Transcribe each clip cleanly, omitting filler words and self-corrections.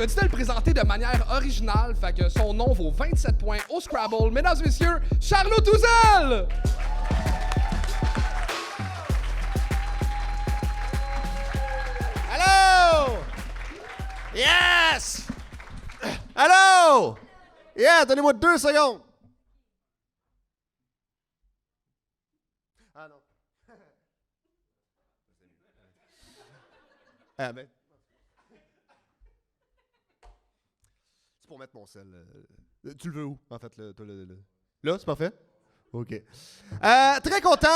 me dit de le présenter de manière originale, fait que son nom vaut 27 points au Scrabble. Mesdames et messieurs, Charlot Touzel! Allô? Yes! Allô? Yeah, donnez-moi 2 secondes. Ah non. Ah ben. C'est pour mettre mon sel. Tu le veux où, en fait? Là, c'est parfait? OK. Très content.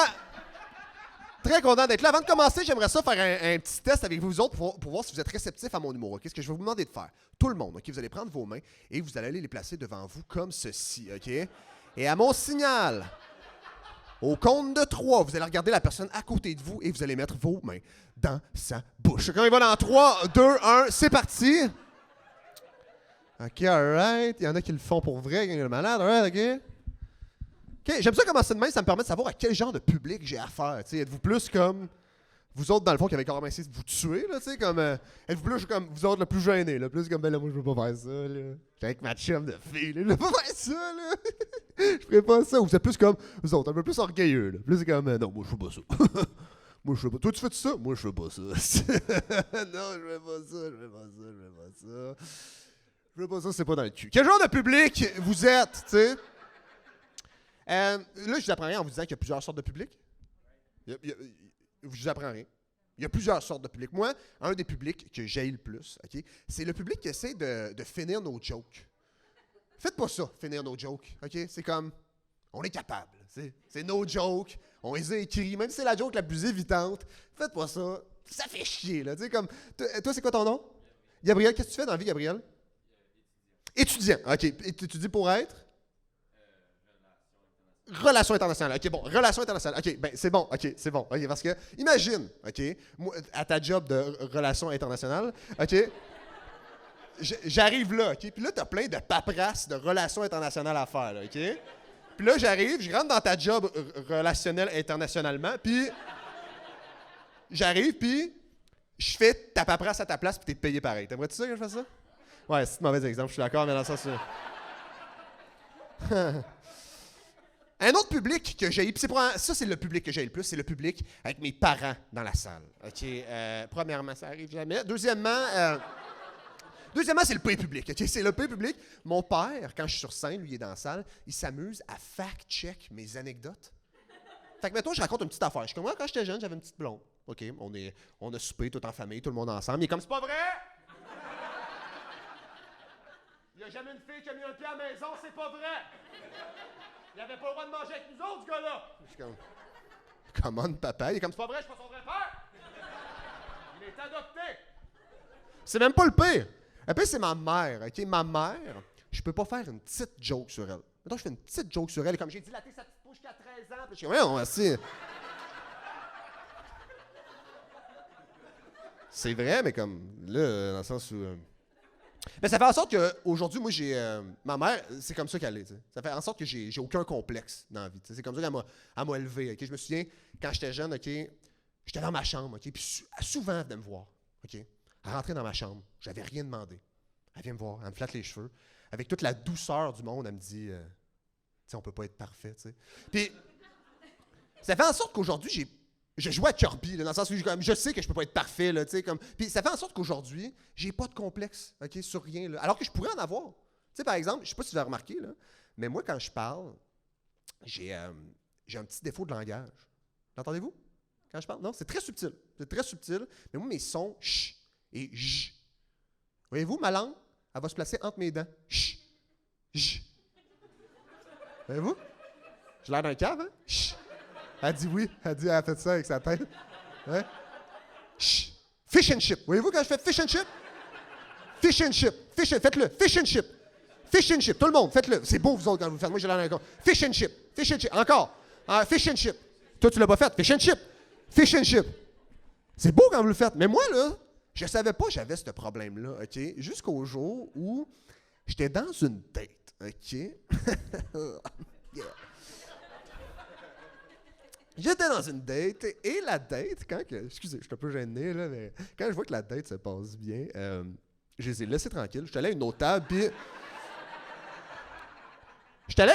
Très content d'être là. Avant de commencer, j'aimerais ça faire un petit test avec vous autres pour voir si vous êtes réceptifs à mon humour. Okay? Ce que je vais vous demander de faire, tout le monde, okay? Vous allez prendre vos mains et vous allez aller les placer devant vous comme ceci. Okay? Et à mon signal, au compte de 3, vous allez regarder la personne à côté de vous et vous allez mettre vos mains dans sa bouche. Quand il va dans 3, 2, 1, c'est parti. OK, alright. Il y en a qui le font pour vrai, quand il est malade. Alright, OK. OK, j'aime ça commencer de même, ça me permet de savoir à quel genre de public j'ai affaire. T'sais, êtes-vous plus comme vous autres, dans le fond, qui avez carrément essayé de vous tuer, là, comme êtes-vous plus comme vous autres le plus gênés, là, plus comme ben là, moi je veux pas faire ça, là. J'étais avec ma chum de fille, là, je veux pas faire ça, là. Je ferais pas ça. Ou vous êtes plus comme vous autres, un peu plus orgueilleux, là. Plus comme non, moi je fais pas ça. Moi je fais pas. Toi tu fais ça? Moi je fais pas ça. Non, je fais pas ça, je fais pas ça, je fais pas ça. Je fais pas ça, c'est pas dans le cul. Quel genre de public vous êtes, tu sais? Là, je vous apprends rien en vous disant qu'il y a plusieurs sortes de publics. Je vous apprends rien. Il y a plusieurs sortes de publics. Moi, un des publics que j'haïs le plus, okay, c'est le public qui essaie de finir nos jokes. Faites pas ça, finir nos jokes. Okay? C'est comme, on est capable. C'est nos jokes. On les a écrits, même si c'est la joke la plus évitante. Faites pas ça. Ça fait chier, là. Comme, toi, c'est quoi ton nom? Gabriel, qu'est-ce que tu fais dans la vie, Gabriel? Étudiant. OK. Et tu dis pour être? Relations internationales. OK, bon, relations internationales. OK, ben c'est bon. OK, c'est bon. OK, parce que imagine, OK, moi, à ta job de relations internationales, OK, j'arrive là, OK, puis là t'as plein de paperasses de relations internationales à faire, là, OK? Puis là j'arrive, je rentre dans ta job relationnelle internationalement, puis j'arrive puis je fais ta paperasse à ta place puis t'es payé pareil. T'aimerais-tu ça que je fasse ça? Ouais, c'est un mauvais exemple, je suis d'accord, mais dans le sens un autre public que j'ai, puis ça c'est le public que j'ai le plus, c'est le public avec mes parents dans la salle. OK, premièrement, ça arrive jamais. Deuxièmement, c'est le pays public. Okay? C'est le pays public. Mon père, quand je suis sur scène, lui il est dans la salle, il s'amuse à fact-check mes anecdotes. Fait que mettons, je raconte une petite affaire. Je suis comme moi, quand j'étais jeune, j'avais une petite blonde. OK, on a soupé tout en famille, tout le monde ensemble. Il est comme, c'est pas vrai! Il n'y a jamais une fille qui a mis un pied à la maison, c'est pas vrai! Il avait pas le droit de manger avec nous autres, ce gars-là! Je suis comme, comment, papa? Il est comme, c'est pas vrai, je suis pas son vrai père! Il est adopté! C'est même pas le pire! Le pire, c'est ma mère, OK? Ma mère, je peux pas faire une petite joke sur elle. Maintenant, je fais une petite joke sur elle, et comme j'ai dilaté sa petite bouche jusqu'à 13 ans, puis je suis comme, ouais, merci. C'est vrai, mais comme, là, dans le sens où... Mais ça fait en sorte qu'aujourd'hui, moi, ma mère, c'est comme ça qu'elle est. T'sais. Ça fait en sorte que j'ai aucun complexe dans la vie. T'sais. C'est comme ça qu'elle m'a élevé. Okay? Je me souviens, quand j'étais jeune, okay, j'étais dans ma chambre. Okay? Puis souvent, elle venait me voir. Okay? Elle rentrait dans ma chambre. J'avais rien demandé. Elle vient me voir. Elle me flatte les cheveux. Avec toute la douceur du monde, elle me dit on peut pas être parfait. T'sais. Puis ça fait en sorte qu'aujourd'hui, je joue à Kirby, là, dans le sens où je sais que je peux pas être parfait. Là, puis ça fait en sorte qu'aujourd'hui, j'ai pas de complexe sur rien. Là, alors que je pourrais en avoir. T'sais, par exemple, je sais pas si vous avez remarqué, là, mais moi, quand je parle, j'ai un petit défaut de langage. L'entendez-vous? Quand je parle? Non, c'est très subtil. C'est très subtil. Mais moi, mes sons, ch et j. Voyez-vous, ma langue, elle va se placer entre mes dents. Ch, j. Voyez-vous? J'ai l'air d'un cave, hein? Ch. Elle dit oui. Elle a fait ça avec sa tête. Hein? Chut. Fish and chip. Voyez-vous quand je fais fish and chip? Fish and chip. Faites-le. Fish and chip. Fish and chip. Tout le monde, faites-le. C'est beau, vous autres, quand vous le faites. Moi, j'ai l'air d'un con. Fish and chip. Fish and chip. Encore. Fish and chip. Toi, tu l'as pas fait. Fish and chip. Fish and chip. C'est beau quand vous le faites. Mais moi, là, je savais pas que j'avais ce problème-là, OK? Jusqu'au jour où j'étais dans une date, OK? Yeah. J'étais dans une date, et la date, excusez, je suis un peu gêné, là, mais quand je vois que la date se passe bien, je les ai laissés tranquilles. J'étais allé à une autre table, puis... J'étais allé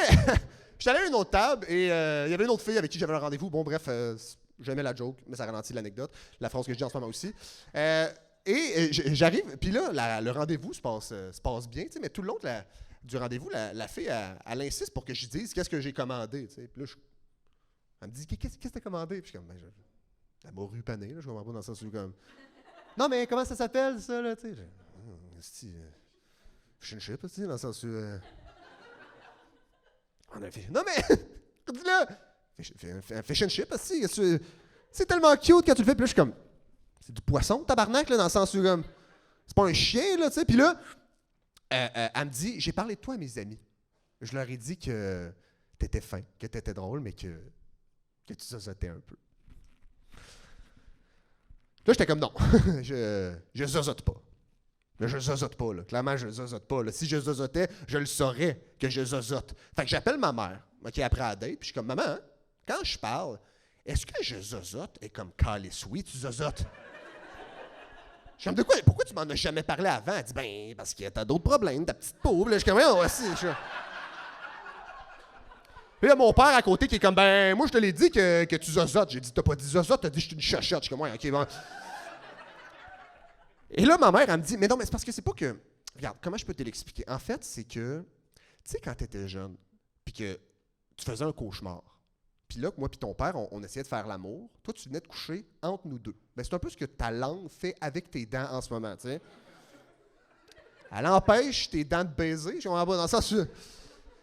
à une autre table, et il y avait une autre fille avec qui j'avais un rendez-vous. Bon, bref, j'aimais la joke, mais ça ralentit l'anecdote. La phrase que je dis en ce moment aussi. J'arrive, puis là, le rendez-vous se passe bien, mais tout le long du rendez-vous, la fille, elle insiste pour que je dise qu'est-ce que j'ai commandé. Puis là, elle me dit, qu'est-ce que t'as commandé? Puis je suis comme, la morue panée, là, je comprends pas dans le sens où comme... Non, mais comment ça s'appelle, ça, là, tu sais? Fish and chip, tu sais, dans le sens où... On a fait... Non, mais... Dis-le! Fish and chip, c'est tellement cute quand tu le fais, puis là, je suis comme... C'est du poisson, tabarnak, là, dans le sens où, comme... C'est pas un chien, là, tu sais, puis là... elle me dit, j'ai parlé de toi à mes amis. Je leur ai dit que t'étais fin, que t'étais drôle, mais que tu zozotais un peu. Là, j'étais comme non, je zozote pas. Là, je zozote pas, là. Clairement, je zozote pas. Là. Si je zozotais, je le saurais que je zozote. Fait que j'appelle ma mère, qui après la date, puis je suis comme, maman, hein, quand je parle, est-ce que je zozote? Et comme, calice, oui, tu zozotes. Je suis comme, de quoi? Pourquoi tu m'en as jamais parlé avant? Elle dit, ben, parce que t'as d'autres problèmes, ta petite pauvre. Là, je suis comme, oh, aussi. Puis là, mon père à côté qui est comme, ben, moi, je te l'ai dit que tu zozotes. J'ai dit, t'as pas dit zozote, t'as dit, je suis une chachotte. Je suis comme, ouais, ok, bon. Et là, ma mère, elle me dit, mais non, mais c'est parce que c'est pas que. Regarde, comment je peux te l'expliquer? En fait, c'est que, tu sais, quand t'étais jeune, puis que tu faisais un cauchemar, puis là, moi puis ton père, on essayait de faire l'amour, toi, tu venais de coucher entre nous deux. Ben, c'est un peu ce que ta langue fait avec tes dents en ce moment, tu sais. Elle empêche tes dents de baiser, je comprends pas dans le sens.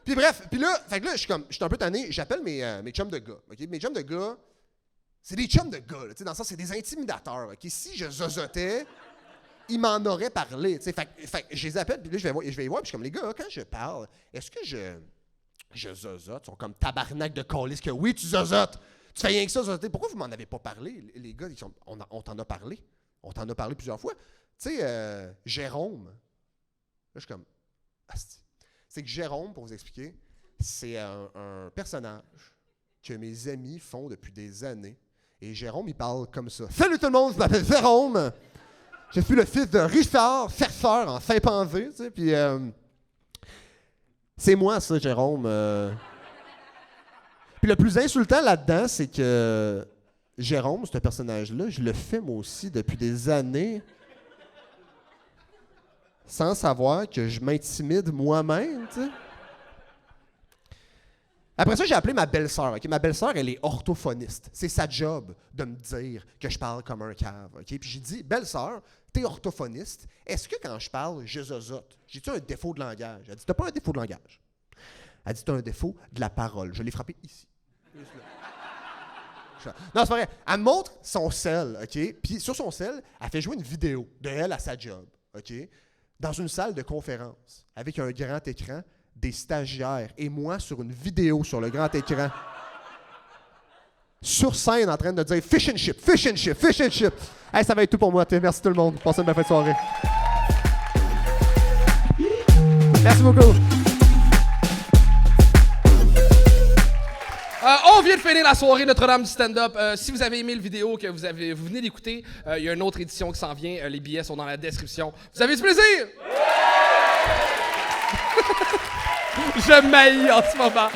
Puis bref, puis là, fait que là, je suis un peu tanné, j'appelle mes chums de gars, OK? Mes chums de gars, c'est des chums de gars, tu sais, dans le sens, c'est des intimidateurs, OK? Si je zozotais, ils m'en auraient parlé, tu sais. Fait que je les appelle, puis là, je vais les voir, puis je suis comme, les gars, quand je parle, est-ce que je zozote? Ils sont comme tabarnak de calice que oui, tu zozotes. Tu fais rien que ça, zozoter. Pourquoi vous m'en avez pas parlé? Les gars, on t'en a parlé. On t'en a parlé plusieurs fois. Tu sais, Jérôme. Là, je suis comme... Asti. C'est que Jérôme, pour vous expliquer, c'est un personnage que mes amis font depuis des années. Et Jérôme, il parle comme ça. Salut tout le monde, je m'appelle Jérôme. Je suis le fils de Richard Ferfeur en Saint-Panvé, tu sais, puis... c'est moi, ça, Jérôme. Puis le plus insultant là-dedans, c'est que Jérôme, ce personnage-là, je le fais moi aussi depuis des années, sans savoir que je m'intimide moi-même, tu sais. Après ça, j'ai appelé ma belle-sœur. Okay? Ma belle-sœur, elle est orthophoniste. C'est sa job de me dire que je parle comme un cave. Okay? Puis j'ai dit, belle-sœur, t'es orthophoniste. Est-ce que quand je parle, je zozote? J'ai-tu un défaut de langage? Elle dit, t'as pas un défaut de langage. Elle dit, t'as un défaut de la parole. Je l'ai frappé ici. Non, c'est pas vrai. Elle me montre son sel, OK? Puis sur son sel, elle fait jouer une vidéo de elle à sa job, OK? Dans une salle de conférence, avec un grand écran, des stagiaires et moi sur une vidéo sur le grand écran. Sur scène, en train de dire « Fish and chip, fish and chip, fish and chip ». Hey, ça va être tout pour moi. Merci tout le monde. Passez une bonne fin de soirée. Merci beaucoup. On vient de finir la soirée Notre-Dame du stand-up. Si vous avez aimé le vidéo que vous venez d'écouter, il y a une autre édition qui s'en vient. Les billets sont dans la description. Vous avez du plaisir? Je m'haïs en ce moment.